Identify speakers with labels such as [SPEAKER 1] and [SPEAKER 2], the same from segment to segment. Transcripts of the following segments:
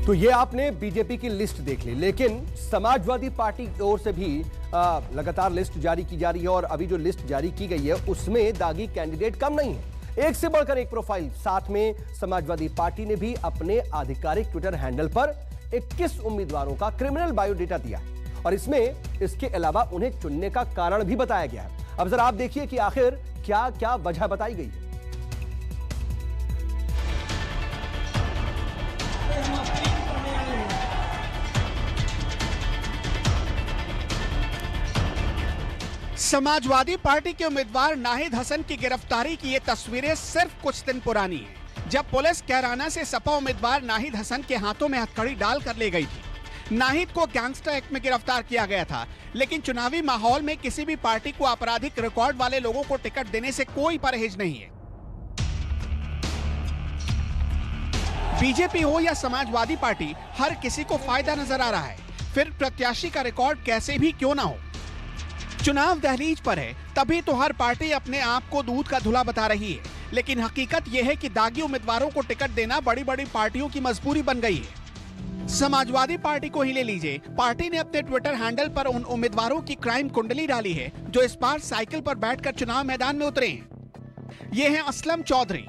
[SPEAKER 1] तो ये आपने बीजेपी की लिस्ट देख ली, लेकिन समाजवादी पार्टी की ओर से भी लगातार लिस्ट जारी की जा रही है और अभी जो लिस्ट जारी की गई है उसमें दागी कैंडिडेट कम नहीं है, एक से बढ़कर एक प्रोफाइल। साथ में समाजवादी पार्टी ने भी अपने आधिकारिक ट्विटर हैंडल पर 21 उम्मीदवारों का क्रिमिनल बायोडेटा दिया है और इसमें इसके अलावा उन्हें चुनने का कारण भी बताया गया है। अब जरा आप देखिए कि आखिर क्या क्या वजह बताई गई है।
[SPEAKER 2] समाजवादी पार्टी के उम्मीदवार नाहिद हसन की गिरफ्तारी की ये तस्वीरें सिर्फ कुछ दिन पुरानी हैं, जब पुलिस कैराना से सपा उम्मीदवार नाहिद हसन के हाथों में हथकड़ी डालकर ले गई थी। नाहिद को गैंगस्टर एक्ट में गिरफ्तार किया गया था, लेकिन चुनावी माहौल में किसी भी पार्टी को आपराधिक रिकॉर्ड वाले लोगों को टिकट देने से कोई परहेज नहीं है। बीजेपी हो या समाजवादी पार्टी, हर किसी को फायदा नजर आ रहा है, फिर प्रत्याशी का रिकॉर्ड कैसे भी क्यों ना हो। चुनाव दहलीज पर है, तभी तो हर पार्टी अपने आप को दूध का धुला बता रही है, लेकिन हकीकत यह है कि दागी उम्मीदवारों को टिकट देना बड़ी बड़ी पार्टियों की मजबूरी बन गई है। समाजवादी पार्टी को ही ले लीजिए, पार्टी ने अपने ट्विटर हैंडल पर उन उम्मीदवारों की क्राइम कुंडली डाली है जो इस बार साइकिल पर बैठकर चुनाव मैदान में उतरे हैं। ये हैं असलम चौधरी।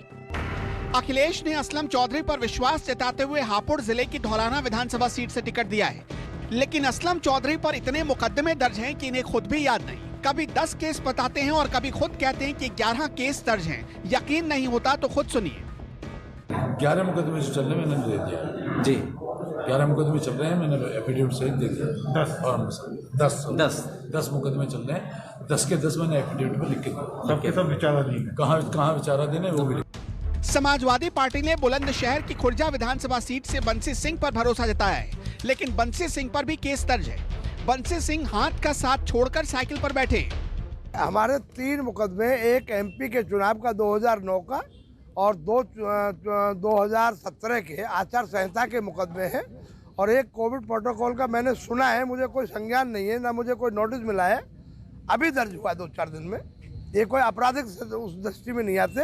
[SPEAKER 2] अखिलेश ने असलम चौधरी पर विश्वास जताते हुए हापुड़ जिले की धौलाना विधानसभा सीट से टिकट दिया है, लेकिन असलम चौधरी पर इतने मुकदमे दर्ज हैं कि इन्हें खुद भी याद नहीं। कभी 10 केस बताते हैं और कभी खुद कहते हैं कि 11 केस दर्ज हैं। यकीन नहीं होता तो खुद सुनिए।
[SPEAKER 3] 11 मुकदमे चल रहे हैं, मैंने दे दिया जी। 11 मुकदमे चल रहे हैं, मैंने एफिडेविट से दे दिया। 10 मुकदमे चल रहे हैं, 10 के 10 मैंने एफिडेविट में लिख के दिया।
[SPEAKER 4] सबके सब विचाराधीन है।
[SPEAKER 3] कहाँ विचाराधीन है वो भी।
[SPEAKER 2] समाजवादी पार्टी ने बुलंदशहर की खुर्जा विधानसभा सीट से बंसी सिंह पर भरोसा जताया है, लेकिन बंसी सिंह पर भी केस दर्ज है। बंसी सिंह हाथ का साथ छोड़कर साइकिल पर बैठे।
[SPEAKER 5] हमारे 3 मुकदमे, एक एमपी के चुनाव का 2009 का और 2017 के आचार संहिता के मुकदमे हैं और एक कोविड प्रोटोकॉल का मैंने सुना है, मुझे कोई संज्ञान नहीं है, ना मुझे कोई नोटिस मिला है, अभी दर्ज हुआ 2-4 दिन में। ये कोई आपराधिक उस दृष्टि में नहीं आते,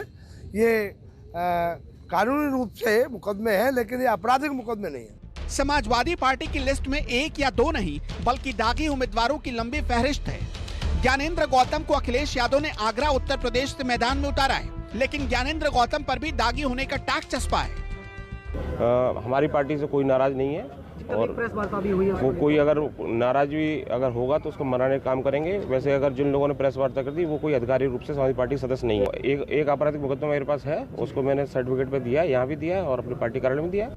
[SPEAKER 5] ये कानूनी रूप से मुकदमे हैं, लेकिन ये आपराधिक मुकदमे नहीं है।
[SPEAKER 2] समाजवादी पार्टी की लिस्ट में 1 या 2 नहीं बल्कि दागी उम्मीदवारों की लंबी फहरिस्त है। ज्ञानेंद्र गौतम को अखिलेश यादव ने आगरा उत्तर प्रदेश से मैदान में उतारा है, लेकिन ज्ञानेंद्र गौतम पर भी दागी होने का टैग चस्पा है।
[SPEAKER 6] हमारी पार्टी से कोई नाराज नहीं है और
[SPEAKER 7] प्रेस वार्ता भी हुई है।
[SPEAKER 6] वो कोई अगर नाराज भी अगर होगा तो उसको मनाने का काम करेंगे। वैसे अगर जिन लोगों ने प्रेस वार्ता कर दी वो कोई अधिकारिक रूप से समाजवादी पार्टी सदस्य नहीं है। एक आपराधिक मुकदमा मेरे पास है, उसको मैंने सर्टिफिकेट पे दिया है, यहाँ भी दिया है और अपनी पार्टी कार्यालय में दिया है।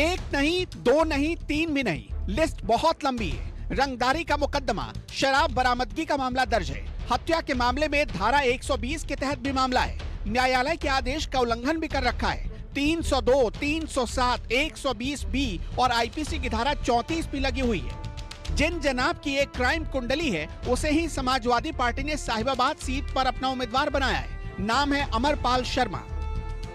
[SPEAKER 2] 1 नहीं, 2 नहीं, 3 भी नहीं, लिस्ट बहुत लंबी है। रंगदारी का मुकदमा, शराब बरामदगी का मामला दर्ज है, हत्या के मामले में धारा 120 के तहत भी मामला है, न्यायालय के आदेश का उल्लंघन भी कर रखा है। 302, 307, 120 बी और आईपीसी की धारा 34 भी लगी हुई है। जिन जनाब की एक क्राइम कुंडली है उसे ही समाजवादी पार्टी ने साहिबाबाद सीट पर अपना उम्मीदवार बनाया है। नाम है अमरपाल शर्मा।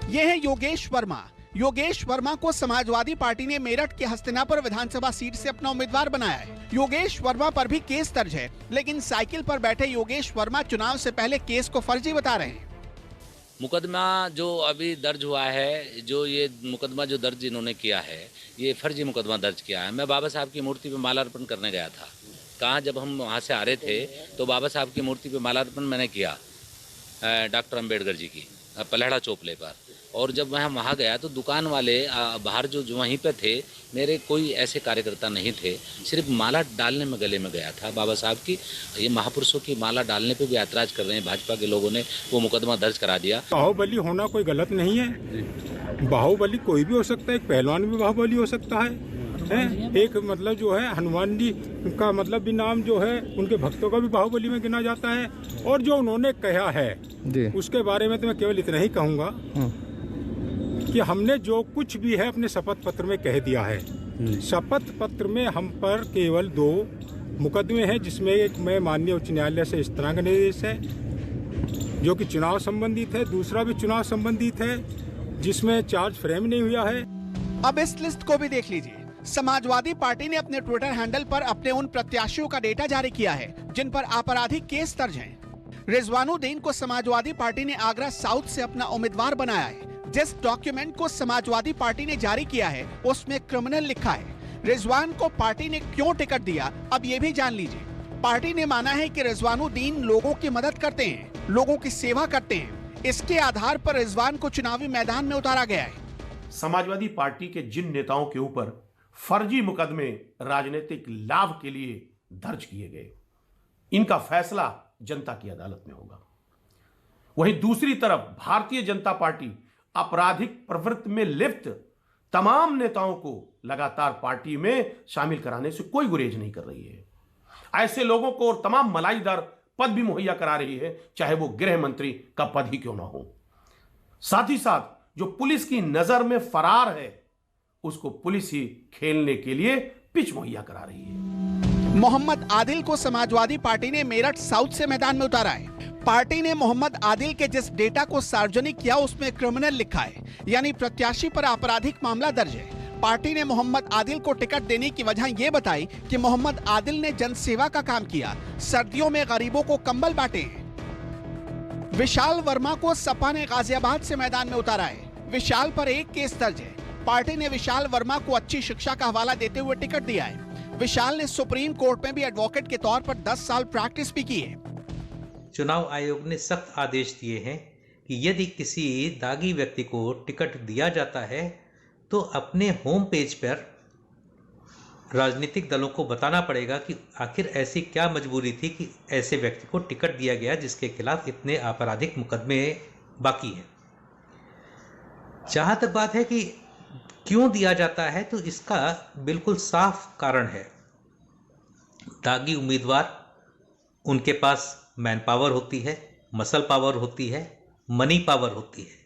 [SPEAKER 2] ये है योगेश वर्मा। योगेश वर्मा को समाजवादी पार्टी ने मेरठ के हस्तिनापुर विधानसभा सीट से अपना उम्मीदवार बनाया है। योगेश वर्मा पर भी केस दर्ज है, लेकिन साइकिल पर बैठे योगेश वर्मा चुनाव से पहले केस को फर्जी बता रहे हैं।
[SPEAKER 8] मुकदमा जो अभी दर्ज हुआ है, जो ये मुकदमा जो दर्ज इन्होंने किया है, ये फर्जी मुकदमा दर्ज किया है। मैं बाबा साहब की मूर्ति पे मालार्पण करने गया था। कहाँ जब हम वहाँ से आ रहे थे तो बाबा साहब की मूर्ति पे मालार्पण मैंने किया डॉक्टर अंबेडकर जी की पलहड़ा चौपले पर। और जब मैं वहाँ गया तो दुकान वाले बाहर जो वहीं पे थे, मेरे कोई ऐसे कार्यकर्ता नहीं थे, सिर्फ माला डालने में गले में गया था बाबा साहब की। ये महापुरुषों की माला डालने पे भी ऐतराज कर रहे हैं भाजपा के लोगों ने, वो मुकदमा दर्ज करा दिया।
[SPEAKER 4] बाहुबली होना कोई गलत नहीं है, बाहुबली कोई भी हो सकता है, एक पहलवान भी बाहुबली हो सकता है। एक मतलब जो है हनुमान जी का मतलब भी नाम जो है उनके भक्तों का भी बाहुबली में गिना जाता है। और जो उन्होंने कहा है उसके बारे में तो मैं केवल इतना ही कहूँगा कि हमने जो कुछ भी है अपने शपथ पत्र में कह दिया है। शपथ पत्र में हम पर केवल 2 मुकदमे हैं, जिसमें एक में माननीय उच्च न्यायालय से इस तरह का निर्देश है जो कि चुनाव संबंधित है, दूसरा भी चुनाव संबंधित है जिसमें चार्ज फ्रेम नहीं हुआ है।
[SPEAKER 2] अब इस लिस्ट को भी देख लीजिए। समाजवादी पार्टी ने अपने ट्विटर हैंडल पर अपने उन प्रत्याशियों का डेटा जारी किया है जिन पर आपराधिक केस दर्ज हैं। रिजवानुद्दीन को समाजवादी पार्टी ने आगरा साउथ से अपना उम्मीदवार बनाया है। जिस डॉक्यूमेंट को समाजवादी पार्टी ने जारी किया है उसमें क्रिमिनल लिखा है। रिजवान को पार्टी ने क्यों टिकट दिया, अब ये भी जान लीजिए। पार्टी ने माना है कि रिजवानुद्दीन लोगों की मदद करते हैं, लोगों की सेवा करते हैं। इसके आधार पर रिजवान को चुनावी मैदान में उतारा गया है।
[SPEAKER 7] समाजवादी पार्टी के जिन नेताओं के ऊपर फर्जी मुकदमे राजनीतिक लाभ के लिए दर्ज किए गए, इनका फैसला जनता की अदालत में होगा। वहीं दूसरी तरफ भारतीय जनता पार्टी आपराधिक प्रवृत्ति में लिप्त तमाम नेताओं को लगातार पार्टी में शामिल कराने से कोई गुरेज नहीं कर रही है। ऐसे लोगों को और तमाम मलाईदार पद भी मुहैया करा रही है, चाहे वो गृह मंत्री का पद ही क्यों ना हो। साथ ही साथ जो पुलिस की नजर में फरार है, उसको पुलिस ही खेलने के लिए पिच मुहैया करा रही है।
[SPEAKER 2] मोहम्मद आदिल को समाजवादी पार्टी ने मेरठ साउथ से मैदान में उतारा है। पार्टी ने मोहम्मद आदिल के जिस डेटा को सार्वजनिक किया उसमें क्रिमिनल लिखा है, यानी प्रत्याशी पर आपराधिक मामला दर्ज है। पार्टी ने मोहम्मद आदिल को टिकट देने की वजह ये बताई कि मोहम्मद आदिल ने जनसेवा का काम किया, सर्दियों में गरीबों को कंबल बांटे हैं। विशाल वर्मा को सपा ने गाजियाबाद से मैदान में उतारा है। विशाल पर एक केस दर्ज है। पार्टी ने विशाल वर्मा को अच्छी शिक्षा का हवाला देते हुए टिकट दिया है। विशाल ने सुप्रीम कोर्ट में भी एडवोकेट के तौर पर 10 साल प्रैक्टिस भी की है।
[SPEAKER 9] चुनाव आयोग ने सख्त आदेश दिए हैं कि यदि किसी दागी व्यक्ति को टिकट दिया जाता है तो अपने होम पेज पर राजनीतिक दलों को बताना पड़ेगा कि आखिर ऐसी क्या मजबूरी थी कि ऐसे व्यक्ति को टिकट दिया गया जिसके खिलाफ इतने आपराधिक मुकदमे बाकी हैं। जहाँ तक बात है कि क्यों दिया जाता है, तो इसका बिल्कुल साफ कारण है। दागी उम्मीदवार, उनके पास मैन पावर होती है, मसल पावर होती है, मनी पावर होती है,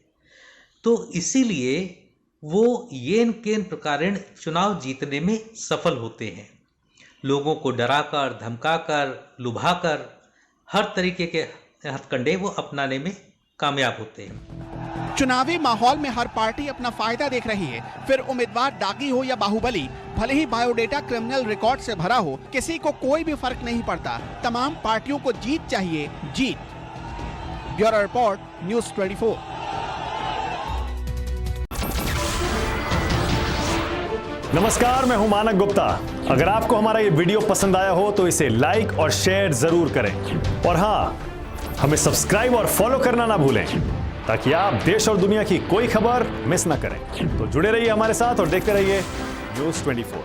[SPEAKER 9] तो इसीलिए वो येन केन प्रकारेण चुनाव जीतने में सफल होते हैं। लोगों को डराकर, धमकाकर, लुभाकर हर तरीके के हथकंडे वो अपनाने में कामयाब होते हैं।
[SPEAKER 2] चुनावी माहौल में हर पार्टी अपना फायदा देख रही है। फिर उम्मीदवार दागी हो या बाहुबली, भले ही बायोडेटा क्रिमिनल रिकॉर्ड से भरा हो, किसी को कोई भी फर्क नहीं पड़ता। तमाम पार्टियों को जीत चाहिए, जीत। Bureau report, news 24।
[SPEAKER 10] नमस्कार, मैं हूं मानक गुप्ता। अगर आपको हमारा ये वीडियो पसंद आया हो तो इसे लाइक और शेयर जरूर करें, और हाँ, हमें सब्सक्राइब और फॉलो करना ना भूलें ताकि आप देश और दुनिया की कोई खबर मिस ना करें। तो जुड़े रहिए हमारे साथ और देखते रहिए न्यूज़ 24।